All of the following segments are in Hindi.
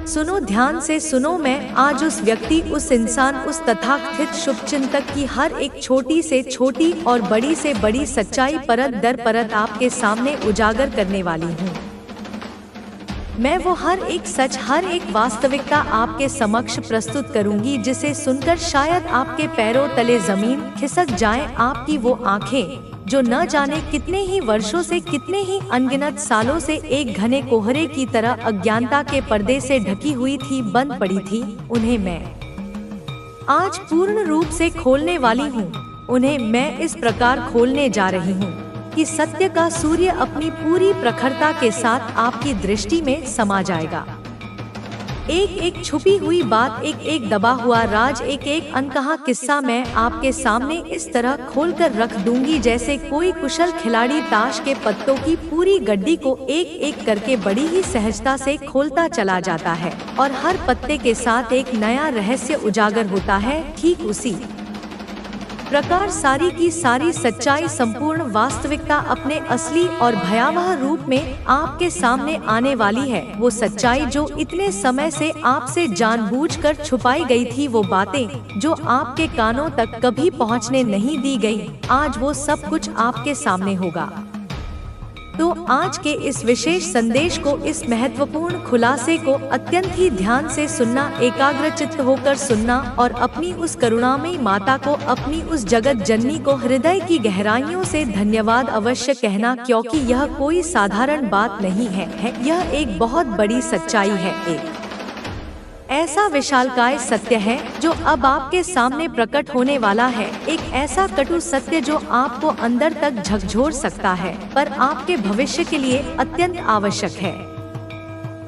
सुनो, ध्यान से सुनो। मैं आज उस व्यक्ति, उस इंसान, उस तथाकथित शुभचिंतक की हर एक छोटी से छोटी और बड़ी से बड़ी सच्चाई परत दर परत आपके सामने उजागर करने वाली हूँ। मैं वो हर एक सच, हर एक वास्तविकता आपके समक्ष प्रस्तुत करूंगी, जिसे सुनकर शायद आपके पैरों तले जमीन खिसक जाए। आपकी वो आंखें जो न जाने कितने ही वर्षों से, कितने ही अनगिनत सालों से एक घने कोहरे की तरह अज्ञानता के पर्दे से ढकी हुई थी, बंद पड़ी थी, उन्हें मैं आज पूर्ण रूप से खोलने वाली हूँ। उन्हें मैं इस प्रकार खोलने जा रही हूँ कि सत्य का सूर्य अपनी पूरी प्रखरता के साथ आपकी दृष्टि में समा जाएगा। एक एक छुपी हुई बात, एक एक दबा हुआ राज, एक एक अनकहा किस्सा मैं आपके सामने इस तरह खोलकर रख दूंगी, जैसे कोई कुशल खिलाड़ी ताश के पत्तों की पूरी गड्डी को एक एक करके बड़ी ही सहजता से खोलता चला जाता है और हर पत्ते के साथ एक नया रहस्य उजागर होता है। ठीक उसी प्रकार सारी की सारी सच्चाई, संपूर्ण वास्तविकता अपने असली और भयावह रूप में आपके सामने आने वाली है। वो सच्चाई जो इतने समय से आपसे जानबूझकर छुपाई गई थी, वो बातें जो आपके कानों तक कभी पहुंचने नहीं दी गई, आज वो सब कुछ आपके सामने होगा। तो आज के इस विशेष संदेश को, इस महत्वपूर्ण खुलासे को अत्यंत ही ध्यान से सुनना, एकाग्रचित्त होकर सुनना और अपनी उस करुणामयी माता को, अपनी उस जगत जननी को हृदय की गहराइयों से धन्यवाद अवश्य कहना, क्योंकि यह कोई साधारण बात नहीं है। यह एक बहुत बड़ी सच्चाई है, एक ऐसा विशालकाय सत्य है जो अब आपके सामने प्रकट होने वाला है। एक ऐसा कटु सत्य जो आपको अंदर तक झकझोर सकता है, पर आपके भविष्य के लिए अत्यंत आवश्यक है।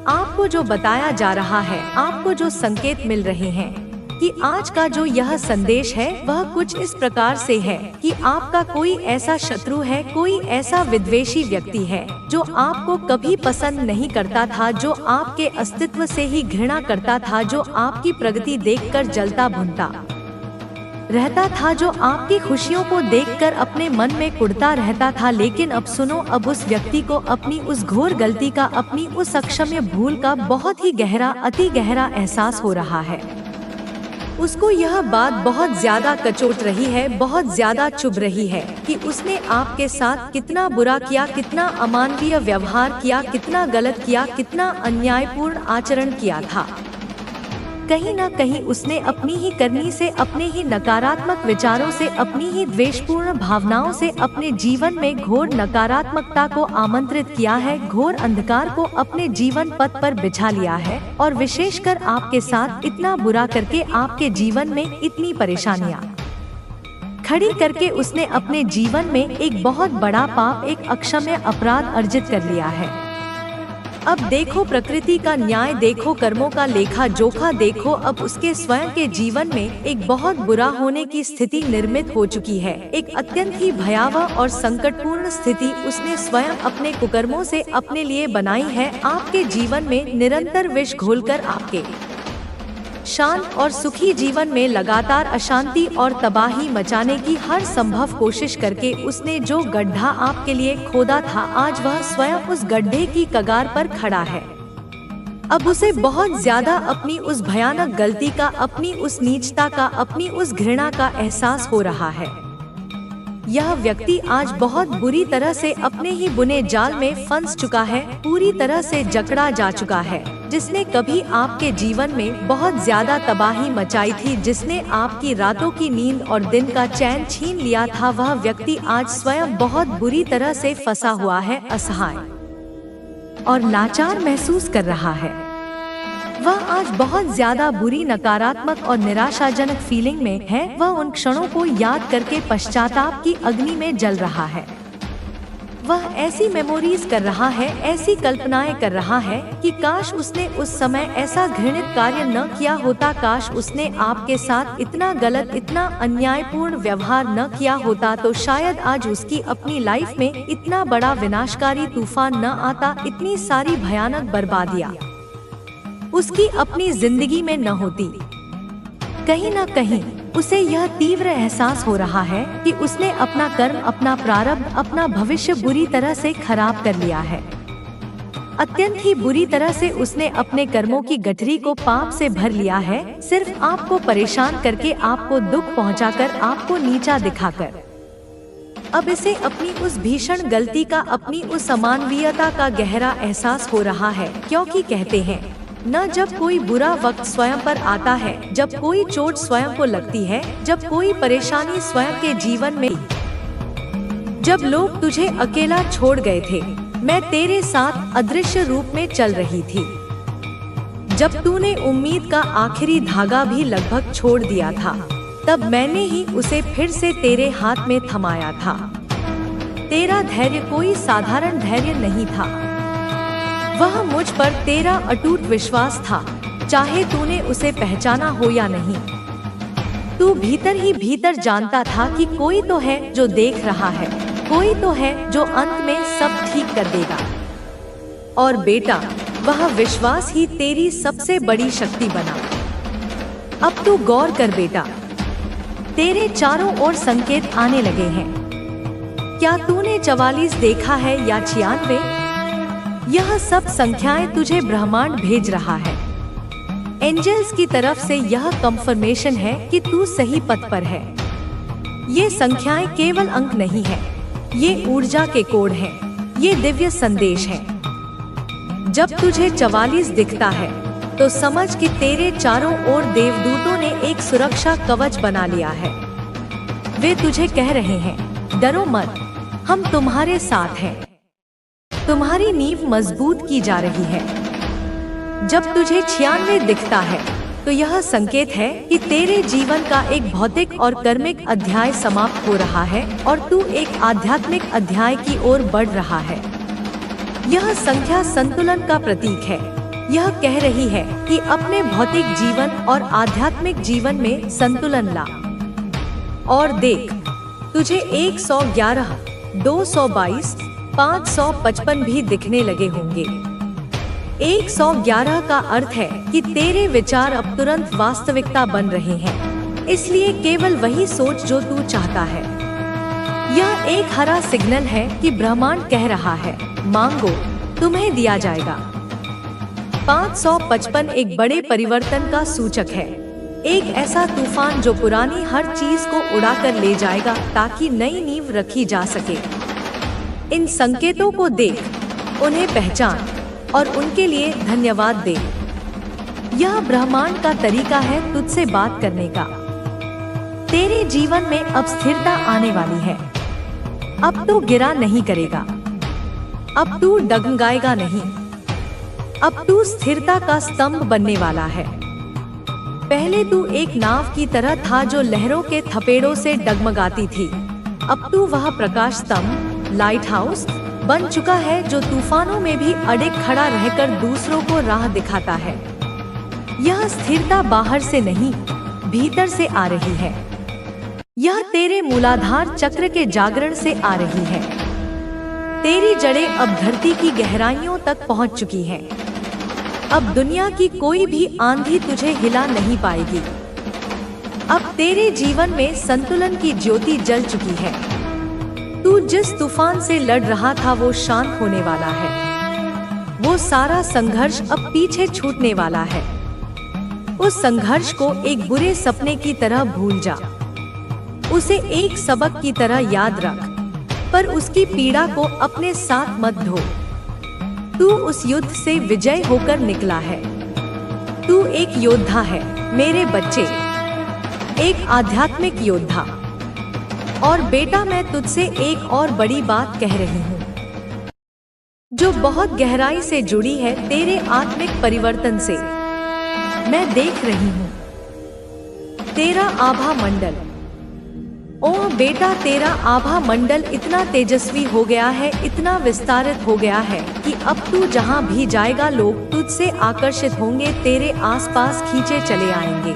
आपको जो बताया जा रहा है, आपको जो संकेत मिल रहे हैं कि आज का जो यह संदेश है वह कुछ इस प्रकार से है कि आपका कोई ऐसा शत्रु है, कोई ऐसा विद्वेषी व्यक्ति है जो आपको कभी पसंद नहीं करता था, जो आपके अस्तित्व से ही घृणा करता था, जो आपकी प्रगति देखकर जलता भुनता रहता था, जो आपकी खुशियों को देखकर अपने मन में कुढ़ता रहता था। लेकिन अब सुनो, अब उस व्यक्ति को अपनी उस घोर गलती का, अपनी उस अक्षम्य भूल का बहुत ही गहरा, अति गहरा एहसास हो रहा है। उसको यह बात बहुत ज्यादा कचोट रही है, बहुत ज्यादा चुभ रही है कि उसने आपके साथ कितना बुरा किया, कितना अमानवीय व्यवहार किया, कितना गलत किया, कितना अन्यायपूर्ण आचरण किया था। कहीं न कहीं उसने अपनी ही करनी से, अपने ही नकारात्मक विचारों से, अपनी ही द्वेषपूर्ण भावनाओं से अपने जीवन में घोर नकारात्मकता को आमंत्रित किया है, घोर अंधकार को अपने जीवन पथ पर बिछा लिया है और विशेषकर आपके साथ इतना बुरा करके आपके जीवन में इतनी परेशानियां खड़ी करके उसने अपने जीवन में एक बहुत बड़ा पाप, एक अक्षम्य अपराध अर्जित कर लिया है। अब देखो प्रकृति का न्याय, देखो कर्मों का लेखा जोखा, देखो अब उसके स्वयं के जीवन में एक बहुत बुरा होने की स्थिति निर्मित हो चुकी है। एक अत्यंत ही भयावह और संकटपूर्ण स्थिति उसने स्वयं अपने कुकर्मों से अपने लिए बनाई है। आपके जीवन में निरंतर विष घोलकर आपके शांत और सुखी जीवन में लगातार अशांति और तबाही मचाने की हर संभव कोशिश करके उसने जो गड्ढा आपके लिए खोदा था, आज वह स्वयं उस गड्ढे की कगार पर खड़ा है। अब उसे बहुत ज्यादा अपनी उस भयानक गलती का, अपनी उस नीचता का, अपनी उस घृणा का एहसास हो रहा है। यह व्यक्ति आज बहुत बुरी तरह से अपने ही बुने जाल में फंस चुका है, पूरी तरह से जकड़ा जा चुका है, जिसने कभी आपके जीवन में बहुत ज्यादा तबाही मचाई थी, जिसने आपकी रातों की नींद और दिन का चैन छीन लिया था। वह व्यक्ति आज स्वयं बहुत बुरी तरह से फंसा हुआ है, असहाय और लाचार महसूस कर रहा है। वह आज बहुत ज्यादा बुरी, नकारात्मक और निराशाजनक फीलिंग में है। वह उन क्षणों को याद करके पश्चाताप की अग्नि में जल रहा है। वह ऐसी मेमोरीज कर रहा है, ऐसी कल्पनाएं कर रहा है कि काश उसने उस समय ऐसा घृणित कार्य न किया होता, काश उसने आपके साथ इतना गलत, इतना अन्यायपूर्ण व्यवहार न किया होता, तो शायद आज उसकी अपनी लाइफ में इतना बड़ा विनाशकारी तूफान न आता, इतनी सारी भयानक बर्बादियां उसकी अपनी जिंदगी में न होती। कहीं न कहीं उसे यह तीव्र एहसास हो रहा है कि उसने अपना कर्म, अपना प्रारब्ध, अपना भविष्य बुरी तरह से खराब कर लिया है। अत्यंत ही बुरी तरह से उसने अपने कर्मों की गठरी को पाप से भर लिया है, सिर्फ आपको परेशान करके, आपको दुख पहुंचाकर, आपको नीचा दिखाकर। अब इसे अपनी उस भीषण गलती का, अपनी उस अमानवीयता का गहरा एहसास हो रहा है, क्योंकि कहते हैं न, जब कोई बुरा वक्त स्वयं पर आता है, जब कोई चोट स्वयं को लगती है, जब कोई परेशानी स्वयं के जीवन में, जब लोग तुझे अकेला छोड़ गए थे, मैं तेरे साथ अदृश्य रूप में चल रही थी। जब तूने उम्मीद का आखिरी धागा भी लगभग छोड़ दिया था, तब मैंने ही उसे फिर से तेरे हाथ में थमाया था। तेरा धैर्य कोई साधारण धैर्य नहीं था, वह मुझ पर तेरा अटूट विश्वास था, चाहे तूने उसे पहचाना हो या नहीं। तू भीतर ही भीतर जानता था कि कोई तो है जो देख रहा है, कोई तो है जो अंत में सब ठीक कर देगा। और बेटा, वह विश्वास ही तेरी सबसे बड़ी शक्ति बना। अब तू गौर कर बेटा, तेरे चारों ओर संकेत आने लगे हैं। क्या तूने 44 देखा है या 96? यह सब संख्याएं तुझे ब्रह्मांड भेज रहा है। एंजल्स की तरफ से यह कंफर्मेशन है कि तू सही पथ पर है। ये संख्याएं केवल अंक नहीं है, ये ऊर्जा के कोड हैं, ये दिव्य संदेश हैं। जब तुझे 44 दिखता है, तो समझ कि तेरे चारों ओर देवदूतों ने एक सुरक्षा कवच बना लिया है। वे तुझे कह रहे हैं, डरो मत, हम तुम्हारे साथ हैं। तुम्हारी नींव मजबूत की जा रही है। जब तुझे 96 दिखता है, तो यह संकेत है कि तेरे जीवन का एक भौतिक और कर्मिक अध्याय समाप्त हो रहा है और तू एक आध्यात्मिक अध्याय की ओर बढ़ रहा है। यह संख्या संतुलन का प्रतीक है। यह कह रही है कि अपने भौतिक जीवन और आध्यात्मिक जीवन में संतुलन ला। और देख, तुझे 111, 222, 555 भी दिखने लगे होंगे। 111 का अर्थ है कि तेरे विचार अब तुरंत वास्तविकता बन रहे हैं, इसलिए केवल वही सोच जो तू चाहता है। यह एक हरा सिग्नल है कि ब्रह्मांड कह रहा है, मांगो, तुम्हें दिया जाएगा। 555 एक बड़े परिवर्तन का सूचक है, एक ऐसा तूफान जो पुरानी हर चीज को उड़ाकर ले जाएगा ताकि नई नींव रखी जा सके। इन संकेतों को देख, उन्हें पहचान और उनके लिए धन्यवाद दे। यह ब्रह्मांड का तरीका है तुझसे बात करने का। तेरे जीवन में अब स्थिरता आने वाली है। अब तू गिरा नहीं करेगा, अब तू डगमगाएगा नहीं, अब तू स्थिरता का स्तंभ बनने वाला है। पहले तू एक नाव की तरह था जो लहरों के थपेड़ों से डगमगाती थी। अब तू वह प्रकाश स्तंभ, लाइट हाउस बन चुका है जो तूफानों में भी अड़े खड़ा रहकर दूसरों को राह दिखाता है। यह स्थिरता बाहर से नहीं, भीतर से आ रही है। यह तेरे मूलाधार चक्र के जागरण से आ रही है। तेरी जड़ें अब धरती की गहराइयों तक पहुंच चुकी हैं। अब दुनिया की कोई भी आंधी तुझे हिला नहीं पाएगी। अब तेरे जीवन में संतुलन की ज्योति जल चुकी है। तू जिस तूफान से लड़ रहा था वो शांत होने वाला है। वो सारा संघर्ष अब पीछे छूटने वाला है। उस संघर्ष को एक बुरे सपने की तरह भूल जा। उसे एक सबक की तरह याद रख, पर उसकी पीड़ा को अपने साथ मत ढो। तू उस युद्ध से विजय होकर निकला है। तू एक योद्धा है मेरे बच्चे, एक आध्यात्मिक योद्धा। और बेटा, मैं तुझसे एक और बड़ी बात कह रही हूँ जो बहुत गहराई से जुड़ी है तेरे आत्मिक परिवर्तन से। मैं देख रही हूँ तेरा आभा मंडल। ओह बेटा, तेरा आभा मंडल इतना तेजस्वी हो गया है, इतना विस्तारित हो गया है कि अब तू जहाँ भी जाएगा लोग तुझसे आकर्षित होंगे, तेरे आसपास खींचे चले आएंगे।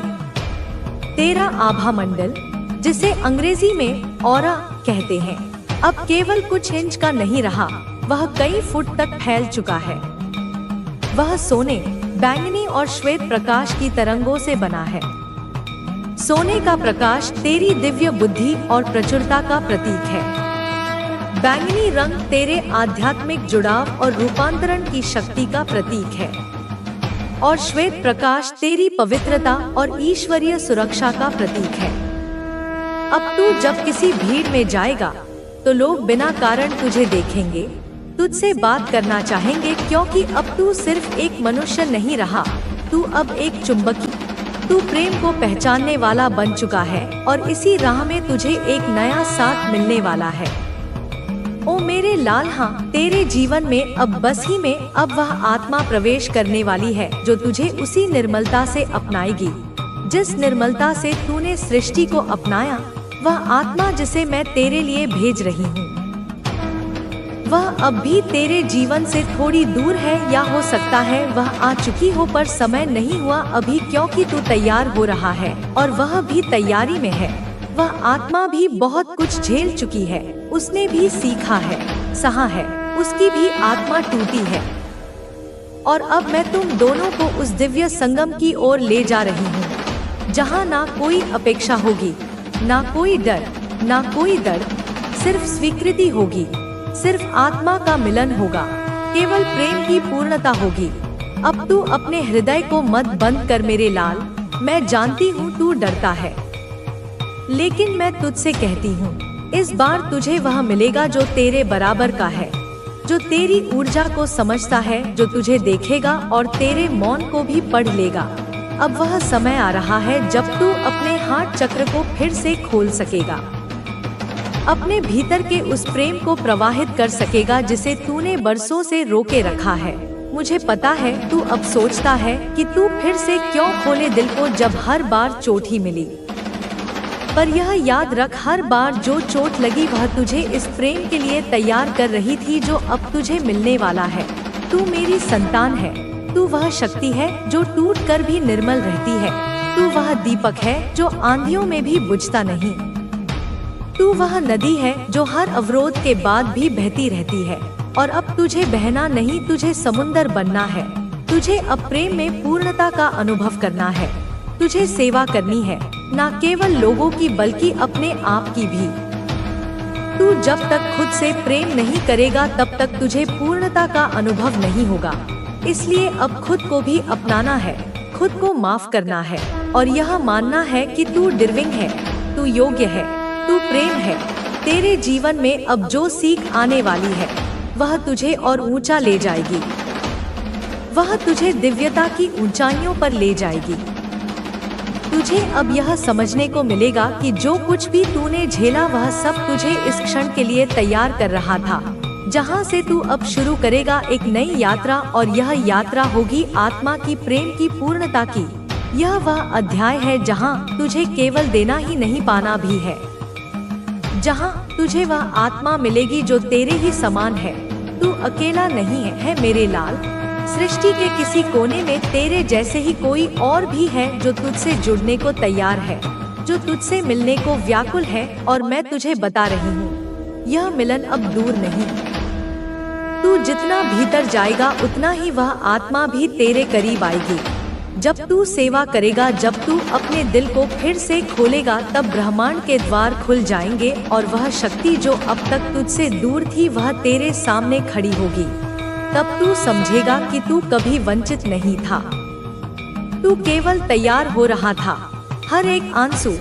तेरा आभा मंडल, जिसे अंग्रेजी में ऑरा कहते हैं, अब केवल कुछ इंच का नहीं रहा, वह कई फुट तक फैल चुका है। वह सोने, बैंगनी और श्वेत प्रकाश की तरंगों से बना है। सोने का प्रकाश तेरी दिव्य बुद्धि और प्रचुरता का प्रतीक है। बैंगनी रंग तेरे आध्यात्मिक जुड़ाव और रूपांतरण की शक्ति का प्रतीक है और श्वेत प्रकाश तेरी पवित्रता और ईश्वरीय सुरक्षा का प्रतीक है। अब तू जब किसी भीड़ में जाएगा तो लोग बिना कारण तुझे देखेंगे, तुझसे बात करना चाहेंगे, क्योंकि अब तू सिर्फ एक मनुष्य नहीं रहा, तू अब एक चुंबकीय, तू प्रेम को पहचानने वाला बन चुका है और इसी राह में तुझे एक नया साथ मिलने वाला है। ओ मेरे लाल, हाँ, तेरे जीवन में अब बस ही में अब वह आत्मा प्रवेश करने वाली है जो तुझे उसी निर्मलता से अपनाएगी जिस निर्मलता से तूने सृष्टि को अपनाया। वह आत्मा जिसे मैं तेरे लिए भेज रही हूँ वह अब भी तेरे जीवन से थोड़ी दूर है, या हो सकता है वह आ चुकी हो पर समय नहीं हुआ अभी, क्योंकि तू तैयार हो रहा है और वह भी तैयारी में है। वह आत्मा भी बहुत कुछ झेल चुकी है, उसने भी सीखा है, सहा है, उसकी भी आत्मा टूटी है और अब मैं तुम दोनों को उस दिव्य संगम की ओर ले जा रही हूँ जहाँ ना कोई अपेक्षा होगी, ना कोई डर, ना कोई दर्द, सिर्फ स्वीकृति होगी, सिर्फ आत्मा का मिलन होगा, केवल प्रेम की पूर्णता होगी। अब तू अपने हृदय को मत बंद कर मेरे लाल, मैं जानती हूँ तू डरता है, लेकिन मैं तुझसे कहती हूँ इस बार तुझे वह मिलेगा जो तेरे बराबर का है, जो तेरी ऊर्जा को समझता है, जो तुझे देखेगा और तेरे मौन को भी पढ़ लेगा। अब वह समय आ रहा है जब तू अपने हार्ट चक्र को फिर से खोल सकेगा, अपने भीतर के उस प्रेम को प्रवाहित कर सकेगा जिसे तूने बरसों से रोके रखा है। मुझे पता है तू अब सोचता है कि तू फिर से क्यों खोले दिल को जब हर बार चोट ही मिली, पर यह याद रख हर बार जो चोट लगी वह तुझे इस प्रेम के लिए तैयार कर रही थी जो अब तुझे मिलने वाला है। तू मेरी संतान है, तू वह शक्ति है जो टूट कर भी निर्मल रहती है, तू वह दीपक है जो आंधियों में भी बुझता नहीं, तू वह नदी है जो हर अवरोध के बाद भी बहती रहती है। और अब तुझे बहना नहीं, तुझे समुंदर बनना है, तुझे अब प्रेम में पूर्णता का अनुभव करना है, तुझे सेवा करनी है, न केवल लोगों की बल्कि अपने आप की भी। तू जब तक खुद से प्रेम नहीं करेगा तब तक तुझे पूर्णता का अनुभव नहीं होगा। इसलिए अब खुद को भी अपनाना है, खुद को माफ करना है और यह मानना है कि तू डिजर्विंग है, तू योग्य है, तू प्रेम है। तेरे जीवन में अब जो सीख आने वाली है वह तुझे और ऊंचा ले जाएगी, वह तुझे दिव्यता की ऊंचाइयों पर ले जाएगी। तुझे अब यह समझने को मिलेगा कि जो कुछ भी तूने झेला वह सब तुझे इस क्षण के लिए तैयार कर रहा था, जहां से तू अब शुरू करेगा एक नई यात्रा, और यह यात्रा होगी आत्मा की प्रेम की पूर्णता की। यह वह अध्याय है जहां तुझे केवल देना ही नहीं पाना भी है, जहां तुझे वह आत्मा मिलेगी जो तेरे ही समान है। तू अकेला नहीं है मेरे लाल, सृष्टि के किसी कोने में तेरे जैसे ही कोई और भी है जो तुझसे जुड़ने को तैयार है, जो तुझसे मिलने को व्याकुल है। और मैं तुझे बता रही हूँ यह मिलन अब दूर नहीं, तू जितना भीतर जाएगा उतना ही वह आत्मा भी तेरे करीब आएगी। जब तू सेवा करेगा, जब तू अपने दिल को फिर से खोलेगा, तब ब्रह्मांड के द्वार खुल जाएंगे और वह शक्ति जो अब तक तुझसे दूर थी वह तेरे सामने खड़ी होगी। तब तू समझेगा कि तू कभी वंचित नहीं था, तू केवल तैयार हो रहा था। हर एक आंसू,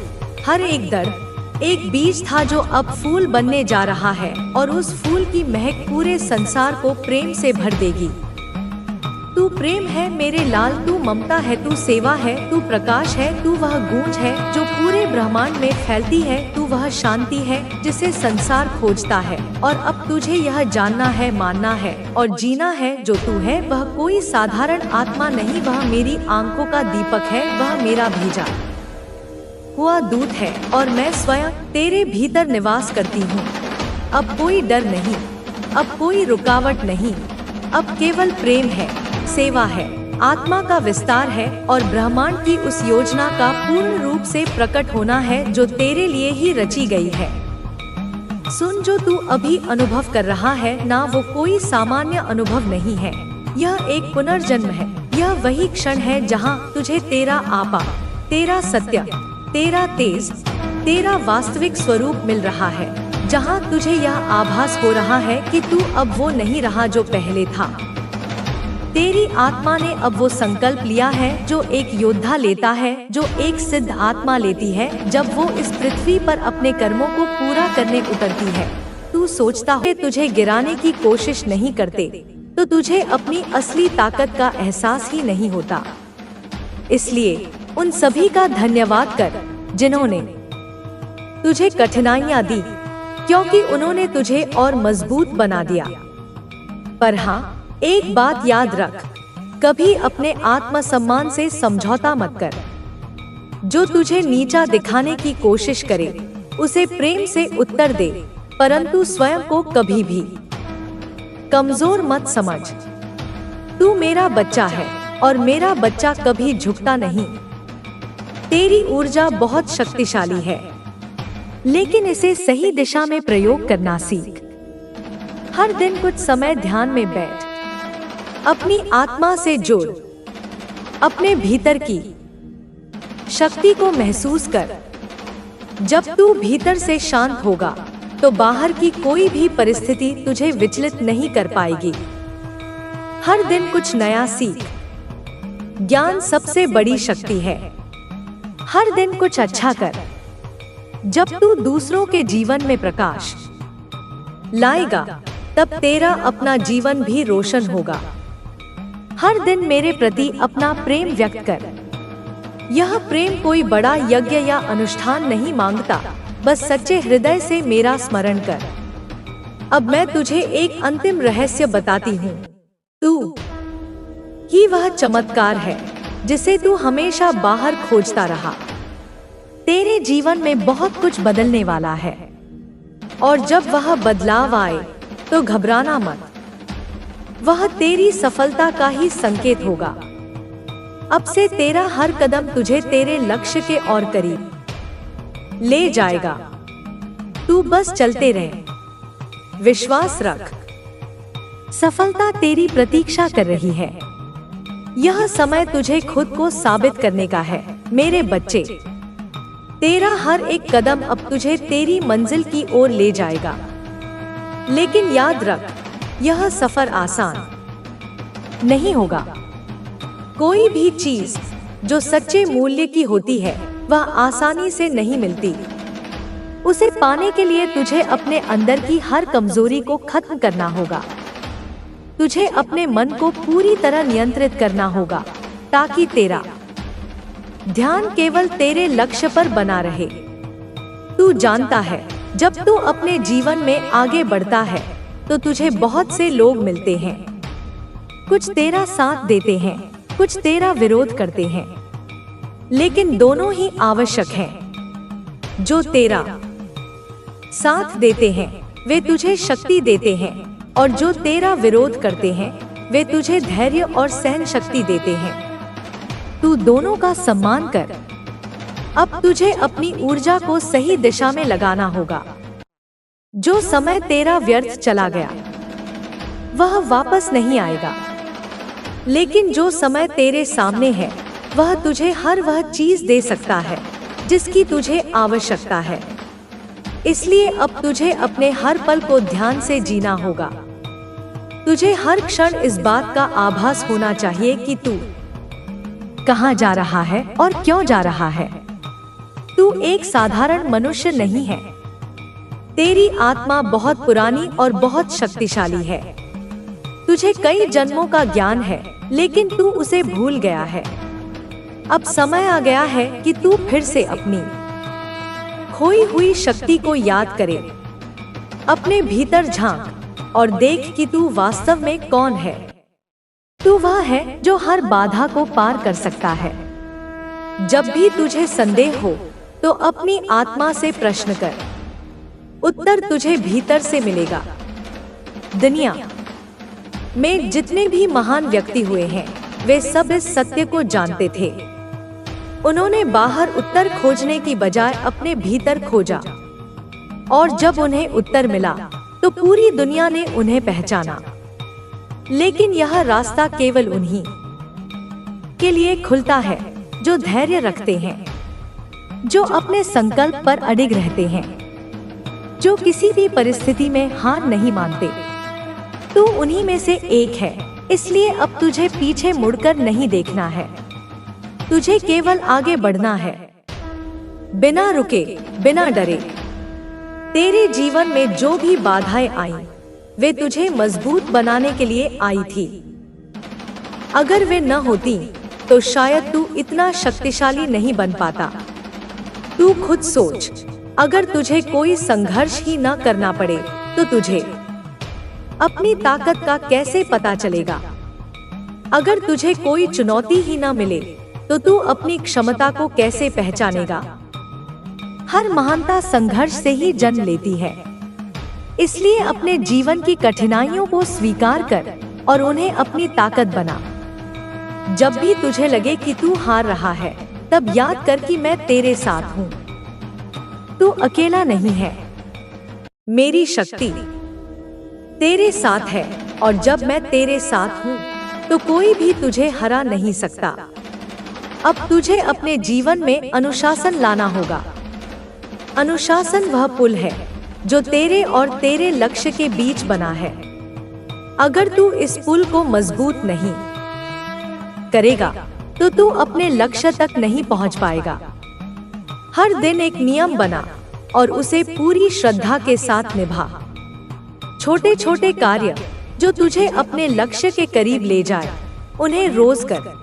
हर एक दर्द एक बीज था जो अब फूल बनने जा रहा है, और उस फूल की महक पूरे संसार को प्रेम से भर देगी। तू प्रेम है मेरे लाल, तू ममता है, तू सेवा है, तू प्रकाश है, तू वह गूंज है जो पूरे ब्रह्मांड में फैलती है, तू वह शांति है जिसे संसार खोजता है। और अब तुझे यह जानना है, मानना है और जीना है जो तू है वह कोई साधारण आत्मा नहीं, वह मेरी आंखों का दीपक है, वह मेरा भेजा हुआ दूत है, और मैं स्वयं तेरे भीतर निवास करती हूँ। अब कोई डर नहीं, अब कोई रुकावट नहीं, अब केवल प्रेम है, सेवा है, आत्मा का विस्तार है और ब्रह्मांड की उस योजना का पूर्ण रूप से प्रकट होना है जो तेरे लिए ही रची गई है। सुन, जो तू अभी अनुभव कर रहा है ना, वो कोई सामान्य अनुभव नहीं है, यह एक पुनर्जन्म है। यह वही क्षण है जहां तुझे तेरा आपा, तेरा सत्य, तेरा तेज, तेरा वास्तविक स्वरूप मिल रहा है, जहां तुझे यह आभास हो रहा है कि तू अब वो नहीं रहा जो पहले था। तेरी आत्मा ने अब वो संकल्प लिया है जो एक योद्धा लेता है, जो एक सिद्ध आत्मा लेती है जब वो इस पृथ्वी पर अपने कर्मों को पूरा करने उतरती है। तू सोचता है तुझे गिराने की कोशिश नहीं करते तो तुझे अपनी असली ताकत का एहसास ही नहीं होता। इसलिए उन सभी का धन्यवाद कर जिन्होंने तुझे कठिनाइयां दी, क्योंकि उन्होंने तुझे और मजबूत बना दिया। पर हाँ, एक बात याद रख, कभी अपने आत्मसम्मान से समझौता मत कर। जो तुझे नीचा दिखाने की कोशिश करे उसे प्रेम से उत्तर दे, परंतु स्वयं को कभी भी कमजोर मत समझ। तू मेरा बच्चा है और मेरा बच्चा कभी झुकता नहीं। तेरी ऊर्जा बहुत शक्तिशाली है, लेकिन इसे सही दिशा में प्रयोग करना सीख। हर दिन कुछ समय ध्यान में बैठ, अपनी आत्मा से जुड़, अपने भीतर की शक्ति को महसूस कर। जब तू भीतर से शांत होगा तो बाहर की कोई भी परिस्थिति तुझे विचलित नहीं कर पाएगी। हर दिन कुछ नया सीख। ज्ञान सबसे बड़ी शक्ति है। हर दिन कुछ अच्छा कर। जब तू दूसरों के जीवन में प्रकाश लाएगा तब तेरा अपना जीवन भी रोशन होगा। हर दिन मेरे प्रति अपना प्रेम व्यक्त कर। यह प्रेम कोई बड़ा यज्ञ या अनुष्ठान नहीं मांगता, बस सच्चे हृदय से मेरा स्मरण कर। अब मैं तुझे एक अंतिम रहस्य बताती हूँ। तू ही वह चमत्कार है जिसे तू हमेशा बाहर खोजता रहा। तेरे जीवन में बहुत कुछ बदलने वाला है, और जब वह बदलाव आए तो घबराना मत। वह तेरी सफलता का ही संकेत होगा। अब से तेरा हर कदम तुझे तेरे लक्ष्य के और करीब ले जाएगा। तू बस चलते रह, विश्वास रख। सफलता तेरी प्रतीक्षा कर रही है। यह समय तुझे खुद को साबित करने का है, मेरे बच्चे। तेरा हर एक कदम अब तुझे तेरी मंजिल की ओर ले जाएगा। लेकिन याद रख, यह सफर आसान नहीं होगा। कोई भी चीज जो सच्चे मूल्य की होती है वह आसानी से नहीं मिलती। उसे पाने के लिए तुझे अपने अंदर की हर कमजोरी को खत्म करना होगा। तुझे अपने मन को पूरी तरह नियंत्रित करना होगा ताकि तेरा ध्यान केवल तेरे लक्ष्य पर बना रहे। तू जानता है, जब तू अपने जीवन में आगे बढ़ता है तो तुझे बहुत से लोग मिलते हैं। कुछ तेरा साथ देते हैं, कुछ तेरा विरोध करते हैं, लेकिन दोनों ही आवश्यक हैं। जो तेरा साथ देते हैं वे तुझे शक्ति देते हैं, और जो तेरा विरोध करते हैं वे तुझे धैर्य और सहन शक्ति देते हैं। तू दोनों का सम्मान कर। अब तुझे अपनी ऊर्जा को सही दिशा में लगाना होगा। जो समय तेरा व्यर्थ चला गया वह वापस नहीं आएगा, लेकिन जो समय तेरे सामने है वह तुझे हर वह चीज दे सकता है जिसकी तुझे आवश्यकता है। इसलिए अब तुझे अपने हर पल को ध्यान से जीना होगा। तुझे हर क्षण इस बात का आभास होना चाहिए कि तू कहाँ जा रहा है और क्यों जा रहा है। तू एक साधारण मनुष्य नहीं है। तेरी आत्मा बहुत पुरानी और बहुत शक्तिशाली है। तुझे कई जन्मों का ज्ञान है, लेकिन तू उसे भूल गया है। अब समय आ गया है कि तू फिर से अपनी खोई हुई शक्ति को याद करे। अपने भीतर झांक और देख कि तू वास्तव में कौन है। तू वह है जो हर बाधा को पार कर सकता है। जब भी तुझे संदेह हो तो अपनी आत्मा से प्रश्न कर, उत्तर तुझे भीतर से मिलेगा। दुनिया में जितने भी महान व्यक्ति हुए हैं वे सब इस सत्य को जानते थे। उन्होंने बाहर उत्तर खोजने की बजाय अपने भीतर खोजा, और जब उन्हें उत्तर मिला तो पूरी दुनिया ने उन्हें पहचाना। लेकिन यह रास्ता केवल उन्हीं के लिए खुलता है जो धैर्य रखते हैं, जो अपने संकल्प पर अडिग रहते हैं। जो किसी भी परिस्थिति में हार नहीं मानते। तू उन्हीं में से एक है, इसलिए अब तुझे पीछे मुड़कर नहीं देखना है, तुझे केवल आगे बढ़ना है, बिना रुके, बिना डरे। तेरे जीवन में जो भी बाधाएं आईं, वे तुझे मजबूत बनाने के लिए आई थी। अगर वे न होती तो शायद तू इतना शक्तिशाली नहीं बन पाता। तू खुद सोच, अगर तुझे कोई संघर्ष ही न करना पड़े तो तुझे अपनी ताकत का कैसे पता चलेगा? अगर तुझे कोई चुनौती ही न मिले तो तू अपनी क्षमता को कैसे पहचानेगा? हर महानता संघर्ष से ही जन्म लेती है, इसलिए अपने जीवन की कठिनाइयों को स्वीकार कर और उन्हें अपनी ताकत बना। जब भी तुझे लगे कि तू हार रहा है, तब याद कर कि मैं तेरे साथ हूँ। तू अकेला नहीं है, मेरी शक्ति तेरे साथ है, और जब मैं तेरे साथ हूँ तो कोई भी तुझे हरा नहीं सकता। अब तुझे अपने जीवन में अनुशासन लाना होगा। अनुशासन वह पुल है जो तेरे और तेरे लक्ष्य के बीच बना है। अगर तू इस पुल को मजबूत नहीं करेगा तो तू अपने लक्ष्य तक नहीं पहुंच पाएगा। हर दिन एक नियम बना और उसे पूरी श्रद्धा के साथ निभा। छोटे छोटे कार्य जो तुझे अपने लक्ष्य के करीब ले जाए, उन्हें रोज कर।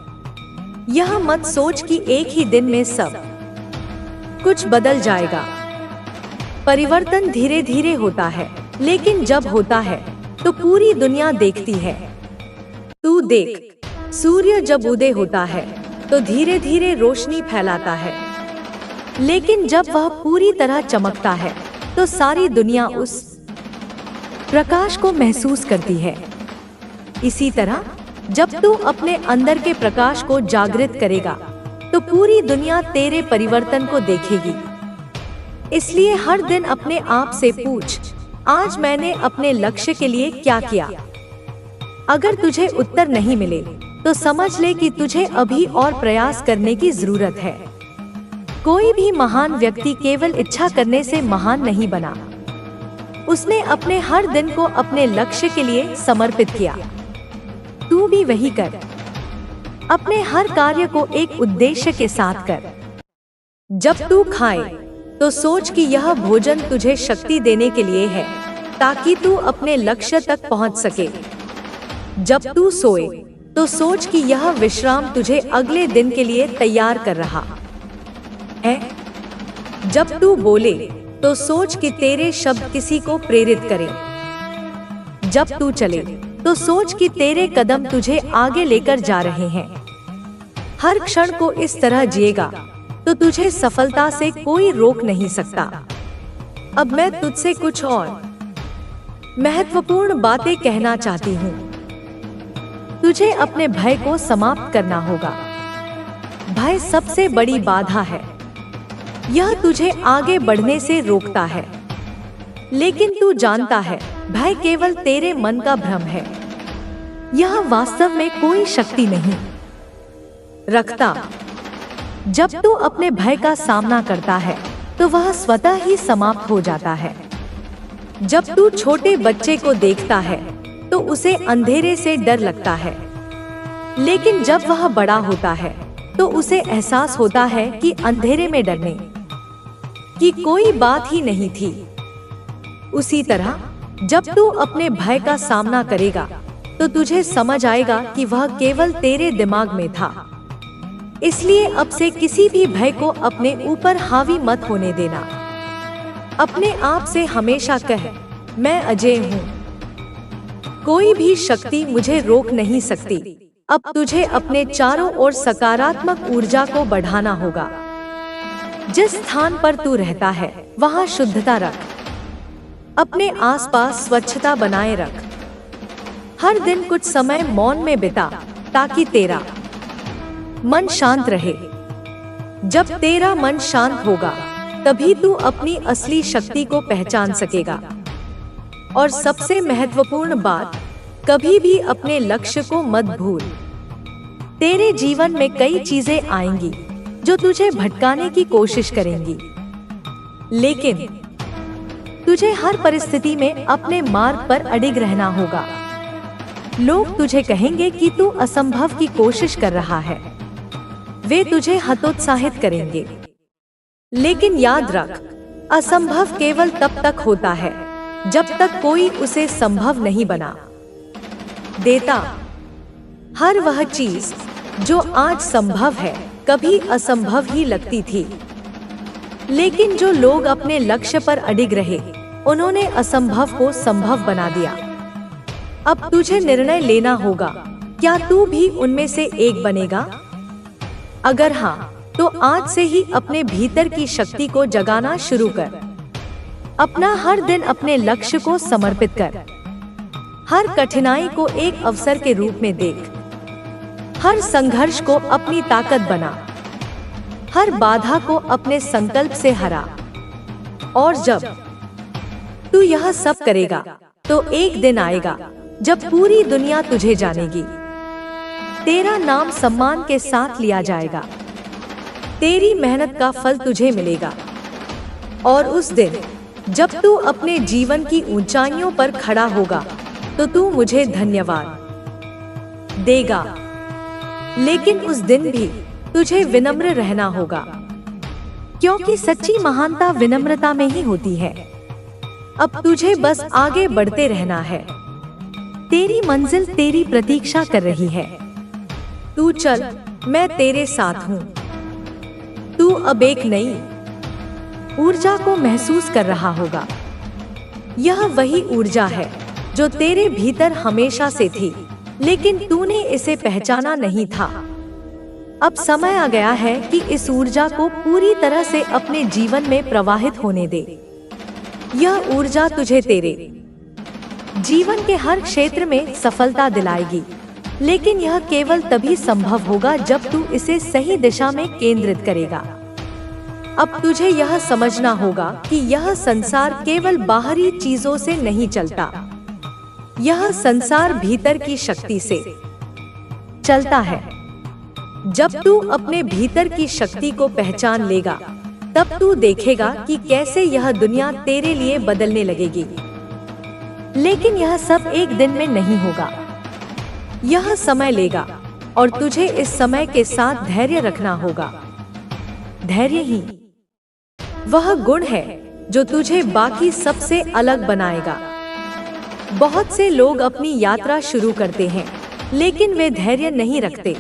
यह मत सोच कि एक ही दिन में सब कुछ बदल जाएगा। परिवर्तन धीरे धीरे होता है, लेकिन जब होता है तो पूरी दुनिया देखती है। तू देख, सूर्य जब उदय होता है तो धीरे धीरे रोशनी फैलाता है, लेकिन जब वह पूरी तरह चमकता है तो सारी दुनिया उस प्रकाश को महसूस करती है। इसी तरह जब तू अपने अंदर के प्रकाश को जागृत करेगा तो पूरी दुनिया तेरे परिवर्तन को देखेगी। इसलिए हर दिन अपने आप से पूछ, आज मैंने अपने लक्ष्य के लिए क्या किया? अगर तुझे उत्तर नहीं मिले तो समझ ले कि तुझे अभी और प्रयास करने की जरूरत है। कोई भी महान व्यक्ति केवल इच्छा करने से महान नहीं बना, उसने अपने हर दिन को अपने लक्ष्य के लिए समर्पित किया। तू भी वही कर। अपने हर कार्य को एक उद्देश्य के साथ कर। जब तू खाए तो सोच कि यह भोजन तुझे शक्ति देने के लिए है, ताकि तू अपने लक्ष्य तक पहुंच सके। जब तू सोए तो सोच कि यह विश्राम तुझे अगले दिन के लिए तैयार कर रहा है। जब तू बोले तो सोच कि तेरे शब्द किसी को प्रेरित करें। जब तू चले तो सोच कि तेरे कदम तुझे आगे लेकर जा रहे हैं। हर क्षण को इस तरह जिएगा तो तुझे सफलता से कोई रोक नहीं सकता। अब मैं तुझसे कुछ और महत्वपूर्ण बातें कहना चाहती हूँ। तुझे अपने भय को समाप्त करना होगा। भय सबसे बड़ी बाधा है। यह तुझे आगे बढ़ने से रोकता है, लेकिन तू जानता है भय केवल तेरे मन का भ्रम है। यह वास्तव में कोई शक्ति नहीं रखता। जब तू अपने भय का सामना करता है तो वह स्वतः ही समाप्त हो जाता है। जब तू छोटे बच्चे को देखता है तो उसे अंधेरे से डर लगता है, लेकिन जब वह बड़ा होता है तो उसे एहसास होता है कि अंधेरे में डरने की कोई बात ही नहीं थी। उसी तरह जब तू अपने भय का सामना करेगा तो तुझे समझ आएगा कि वह केवल तेरे दिमाग में था। इसलिए अब से किसी भी भय को अपने ऊपर हावी मत होने देना। अपने आप से हमेशा कह, मैं अजय हूँ, कोई भी शक्ति मुझे रोक नहीं सकती। अब तुझे अपने चारों ओर सकारात्मक ऊर्जा को बढ़ाना होगा। जिस स्थान पर तू रहता है वहाँ शुद्धता रख। अपने आसपास स्वच्छता बनाए रख। हर दिन कुछ समय मौन में बिता, ताकि तेरा मन शांत रहे। जब तेरा मन शांत होगा तभी तू अपनी असली शक्ति को पहचान सकेगा। और सबसे महत्वपूर्ण बात, कभी भी अपने लक्ष्य को मत भूल। तेरे जीवन में कई चीजें आएंगी जो तुझे भटकाने की कोशिश करेंगी, लेकिन तुझे हर परिस्थिति में अपने मार्ग पर अडिग रहना होगा। लोग तुझे कहेंगे कि तू असंभव की कोशिश कर रहा है। वे तुझे हतोत्साहित करेंगे, लेकिन याद रख, असंभव केवल तब तक होता है जब तक कोई उसे संभव नहीं बना देता। हर वह चीज जो आज संभव है कभी असंभव ही लगती थी, लेकिन जो लोग अपने लक्ष्य पर अडिग रहे उन्होंने असंभव को संभव बना दिया। अब तुझे निर्णय लेना होगा, क्या तू भी उनमें से एक बनेगा? अगर हाँ, तो आज से ही अपने भीतर की शक्ति को जगाना शुरू कर। अपना हर दिन अपने लक्ष्य को समर्पित कर। हर कठिनाई को एक अवसर के रूप में देख। हर संघर्ष को अपनी ताकत बना। हर बाधा को अपने संकल्प से हरा। और जब तू यह सब करेगा तो एक दिन आएगा जब पूरी दुनिया तुझे जानेगी। तेरा नाम सम्मान के साथ लिया जाएगा। तेरी मेहनत का फल तुझे मिलेगा। और उस दिन जब तू अपने जीवन की ऊंचाइयों पर खड़ा होगा तो तू मुझे धन्यवाद देगा। लेकिन उस दिन भी तुझे विनम्र रहना होगा, क्योंकि सच्ची महानता विनम्रता में ही होती है। अब तुझे बस आगे बढ़ते रहना है। तेरी मंजिल तेरी प्रतीक्षा कर रही है। तू चल, मैं तेरे साथ हूँ। तू अब एक नई ऊर्जा को महसूस कर रहा होगा। यह वही ऊर्जा है जो तेरे भीतर हमेशा से थी, लेकिन तूने इसे पहचाना नहीं था। अब समय आ गया है कि इस ऊर्जा को पूरी तरह से अपने जीवन में प्रवाहित होने दे। यह ऊर्जा तुझे तेरे जीवन के हर क्षेत्र में सफलता दिलाएगी, लेकिन यह केवल तभी संभव होगा जब तू इसे सही दिशा में केंद्रित करेगा। अब तुझे यह समझना होगा कि यह संसार केवल बाहरी चीजों से नहीं चलता। यह संसार भीतर की शक्ति से चलता है। जब तू अपने भीतर की शक्ति को पहचान लेगा, तब तू देखेगा कि कैसे यह दुनिया तेरे लिए बदलने लगेगी। लेकिन यह सब एक दिन में नहीं होगा। यह समय लेगा और तुझे इस समय के साथ धैर्य रखना होगा। धैर्य ही वह गुण है जो तुझे बाकी सबसे अलग बनाएगा। बहुत से लोग अपनी यात्रा शुरू करते हैं, लेकिन वे धैर्य नहीं रखते।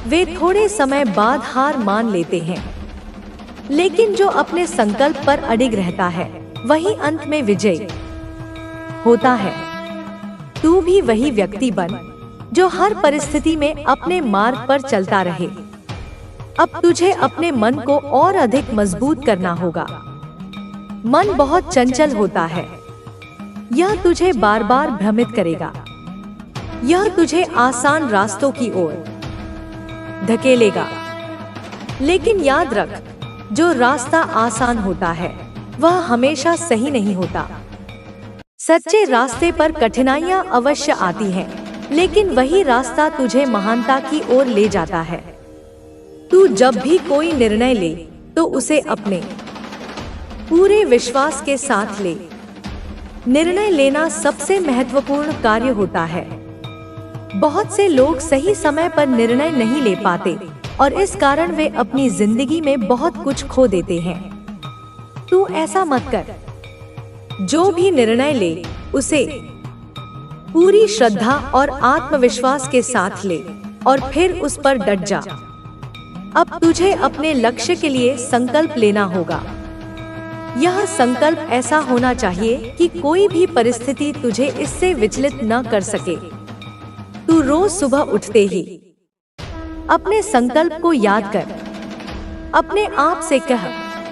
वे थोड़े समय बाद हार मान लेते हैं, लेकिन जो अपने संकल्प पर अडिग रहता है वही अंत में विजयी होता है। तू भी वही व्यक्ति बन जो हर परिस्थिति में अपने मार्ग पर चलता रहे। अब तुझे अपने मन को और अधिक मजबूत करना होगा। मन बहुत चंचल होता है। यह तुझे बार बार भ्रमित करेगा। यह तुझे आसान रास्तों की ओर धकेलेगा। लेकिन याद रख, जो रास्ता आसान होता है वह हमेशा सही नहीं होता। सच्चे रास्ते पर कठिनाइयां अवश्य आती हैं, लेकिन वही रास्ता तुझे महानता की ओर ले जाता है। तू जब भी कोई निर्णय ले तो उसे अपने पूरे विश्वास के साथ ले। निर्णय लेना सबसे महत्वपूर्ण कार्य होता है। बहुत से लोग सही समय पर निर्णय नहीं ले पाते और इस कारण वे अपनी जिंदगी में बहुत कुछ खो देते हैं। तू ऐसा मत कर। जो भी निर्णय ले उसे पूरी श्रद्धा और आत्मविश्वास के साथ ले और फिर उस पर डट जा। अब तुझे अपने लक्ष्य के लिए संकल्प लेना होगा। यह संकल्प ऐसा होना चाहिए कि कोई भी परिस्थिति तुझे इससे विचलित न कर सके। तू रोज सुबह उठते ही अपने संकल्प को याद कर। अपने आप से कह,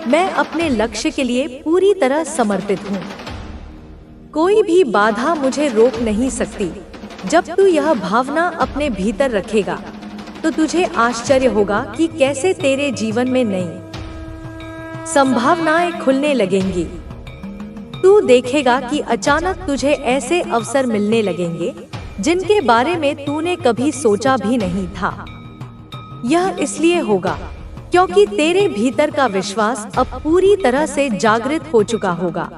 मैं अपने लक्ष्य के लिए पूरी तरह समर्पित हूँ। कोई भी बाधा मुझे रोक नहीं सकती। जब तू यह भावना अपने भीतर रखेगा तो तुझे आश्चर्य होगा कि कैसे तेरे जीवन में नई संभावनाएं खुलने लगेंगी। तू देखेगा कि अचानक तुझे ऐसे अवसर मिलने लगेंगे जिनके बारे में तूने कभी सोचा भी नहीं था। यह इसलिए होगा क्योंकि तेरे भीतर का विश्वास अब पूरी तरह से जागृत हो चुका होगा।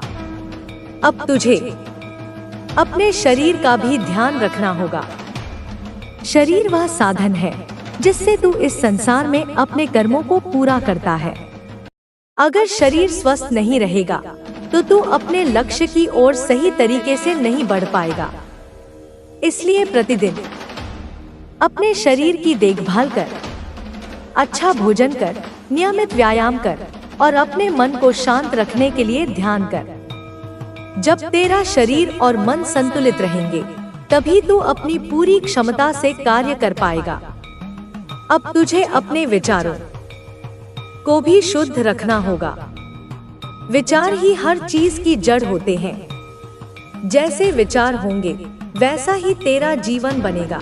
अब तुझे अपने शरीर का भी ध्यान रखना होगा। शरीर वह साधन है जिससे तू इस संसार में अपने कर्मों को पूरा करता है। अगर शरीर स्वस्थ नहीं रहेगा तो तू अपने लक्ष्य की ओर सही तरीके से नहीं बढ़ पाएगा। इसलिए प्रतिदिन अपने शरीर की देखभाल कर, अच्छा भोजन कर, नियमित व्यायाम कर और अपने मन को शांत रखने के लिए ध्यान कर। जब तेरा शरीर और मन संतुलित रहेंगे तभी तू अपनी पूरी क्षमता से कार्य कर पाएगा। अब तुझे अपने विचारों को भी शुद्ध रखना होगा। विचार ही हर चीज की जड़ होते हैं। जैसे विचार होंगे वैसा ही तेरा जीवन बनेगा।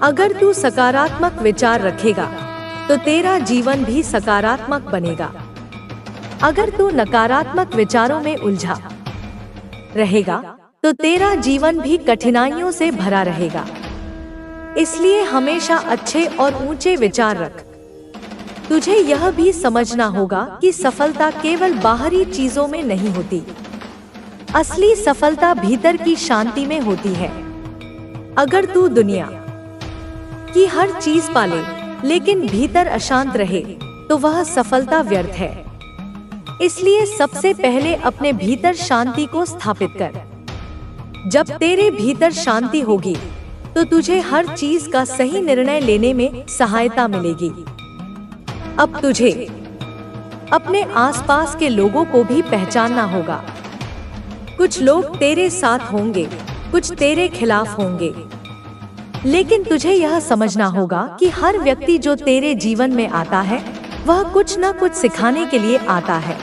अगर तू सकारात्मक विचार रखेगा तो तेरा जीवन भी सकारात्मक बनेगा। अगर तू नकारात्मक विचारों में उलझा रहेगा तो तेरा जीवन भी कठिनाइयों से भरा रहेगा। इसलिए हमेशा अच्छे और ऊंचे विचार रख। तुझे यह भी समझना होगा कि सफलता केवल बाहरी चीजों में नहीं होती। असली सफलता भीतर की शांति में होती है। अगर तू दुनिया की हर चीज पाले लेकिन भीतर अशांत रहे तो वह सफलता व्यर्थ है। इसलिए सबसे पहले अपने भीतर शांति को स्थापित कर। जब तेरे भीतर शांति होगी तो तुझे हर चीज का सही निर्णय लेने में सहायता मिलेगी। अब तुझे अपने आसपास के लोगों को भी पहचानना होगा। कुछ लोग तेरे साथ होंगे, कुछ तेरे खिलाफ होंगे, लेकिन तुझे यह समझना होगा कि हर व्यक्ति जो तेरे जीवन में आता है वह कुछ न कुछ सिखाने के लिए आता है।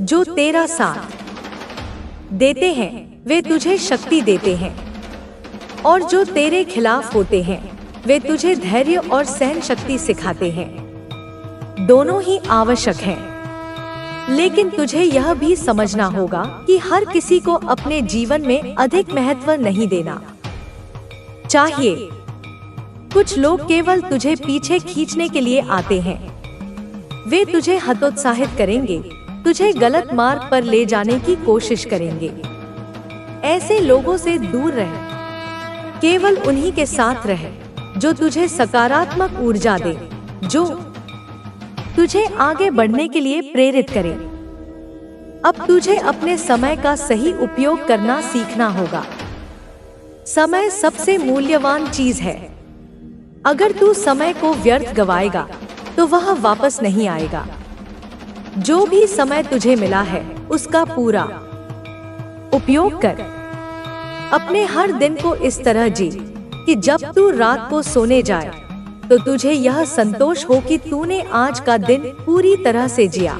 जो तेरा साथ देते हैं वे तुझे शक्ति देते हैं, और जो तेरे खिलाफ होते हैं वे तुझे धैर्य और सहन शक्ति सिखाते हैं। दोनों ही आवश्यक हैं, लेकिन तुझे यह भी समझना होगा कि हर किसी को अपने जीवन में अधिक महत्व नहीं देना चाहिए। कुछ लोग केवल तुझे पीछे खींचने के लिए आते हैं। वे तुझे हतोत्साहित करेंगे, तुझे गलत मार्ग पर ले जाने की कोशिश करेंगे। ऐसे लोगों से दूर रह। केवल उन्हीं के साथ रह जो तुझे सकारात्मक ऊर्जा दे, जो तुझे आगे बढ़ने के लिए प्रेरित करे। अब तुझे अपने समय का सही उपयोग करना सीखना होगा। समय सबसे मूल्यवान चीज है। अगर तू समय को व्यर्थ गवाएगा तो वह वापस नहीं आएगा। जो भी समय तुझे मिला है उसका पूरा उपयोग कर। अपने हर दिन को इस तरह जी कि जब तू रात को सोने जाए तो तुझे यह संतोष हो कि तूने आज का दिन पूरी तरह से जिया।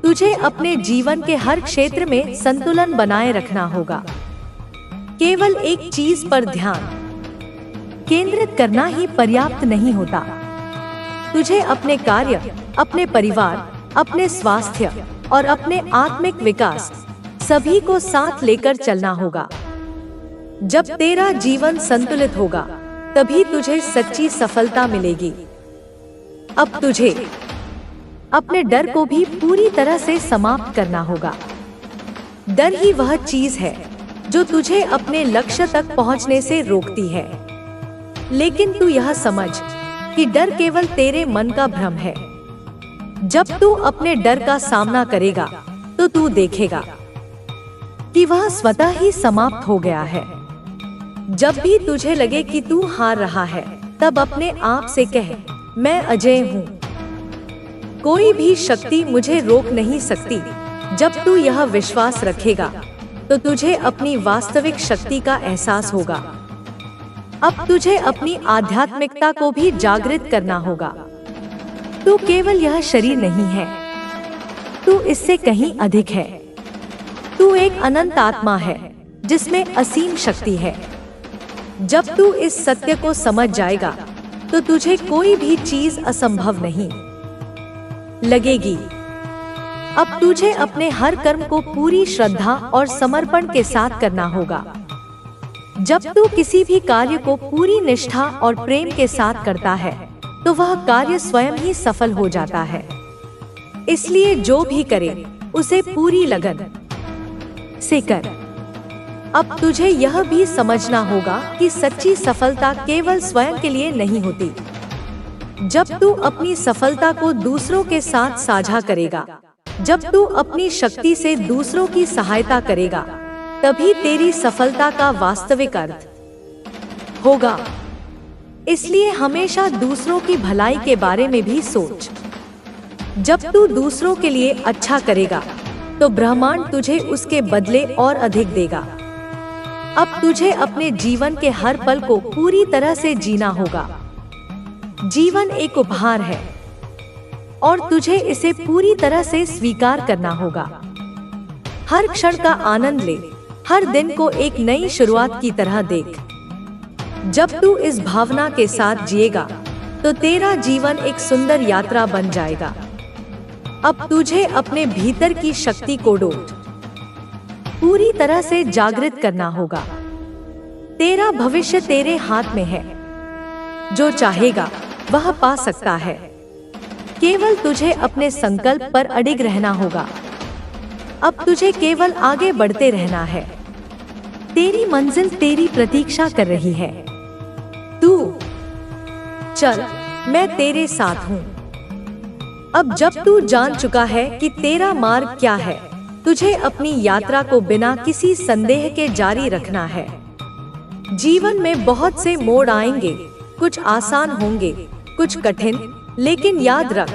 तुझे अपने जीवन के हर क्षेत्र में संतुलन बनाए रखना होगा। केवल एक चीज पर ध्यान केंद्रित करना ही पर्याप्त नहीं होता। तुझे अपने कार्य, अपने परिवार, अपने स्वास्थ्य और अपने आत्मिक विकास सभी को साथ लेकर चलना होगा। जब तेरा जीवन संतुलित होगा तभी तुझे सच्ची सफलता मिलेगी। अब तुझे अपने डर को भी पूरी तरह से समाप्त करना होगा। डर ही वह चीज है जो तुझे अपने लक्ष्य तक पहुंचने से रोकती है। लेकिन तू यह समझ कि डर केवल तेरे मन का भ्रम है। जब तू अपने डर का सामना करेगा तो तू देखेगा कि वह स्वतः ही समाप्त हो गया है। जब भी तुझे लगे कि तू हार रहा है तब अपने आप से कह, मैं अजेय हूँ। कोई भी शक्ति मुझे रोक नहीं सकती। जब तू यह विश्वास रखेगा तो तुझे अपनी वास्तविक शक्ति का एहसास होगा। अब तुझे अपनी आध्यात्मिकता को भी जागृत करना होगा। तू केवल यह शरीर नहीं है, तू इससे कहीं अधिक है। तू एक अनंत आत्मा है जिसमें असीम शक्ति है। जब तू इस सत्य को समझ जाएगा तो तुझे कोई भी चीज असंभव नहीं लगेगी। अब तुझे अपने हर कर्म को पूरी श्रद्धा और समर्पण के साथ करना होगा। जब तू किसी भी कार्य को पूरी निष्ठा और प्रेम के साथ करता है तो वह कार्य स्वयं ही सफल हो जाता है। इसलिए जो भी करे उसे पूरी लगन से कर। अब तुझे यह भी समझना होगा कि सच्ची सफलता केवल स्वयं के लिए नहीं होती। जब तू अपनी सफलता को दूसरों के साथ साझा करेगा, जब तू अपनी शक्ति से दूसरों की सहायता करेगा, तभी तेरी सफलता का वास्तविक अर्थ होगा। इसलिए हमेशा दूसरों की भलाई के बारे में भी सोच। जब तू दूसरों के लिए अच्छा करेगा, तो ब्रह्मांड तुझे उसके बदले और अधिक देगा। अब तुझे अपने जीवन के हर पल को पूरी तरह से जीना होगा। जीवन एक उपहार है और तुझे इसे पूरी तरह से स्वीकार करना होगा। हर क्षण का आनंद ले, हर दिन को एक नई शुरुआत की तरह देख। जब तू इस भावना के साथ जिएगा, तो तेरा जीवन एक सुंदर यात्रा बन जाएगा। अब तुझे अपने भीतर की शक्ति को पूरी तरह से जागृत करना होगा। तेरा भविष्य तेरे हाथ में है। जो चाहेगा वह पा सकता है। केवल तुझे अपने संकल्प पर अडिग रहना होगा। अब तुझे केवल आगे बढ़ते रहना है। तेरी मंजिल तेरी प्रतीक्षा कर रही है। तू चल, मैं तेरे साथ हूँ। अब जब तू जान चुका है कि तेरा मार्ग क्या है, तुझे अपनी यात्रा को बिना किसी संदेह के जारी रखना है। जीवन में बहुत से मोड़ आएंगे, कुछ आसान होंगे, कुछ कठिन, लेकिन याद रख,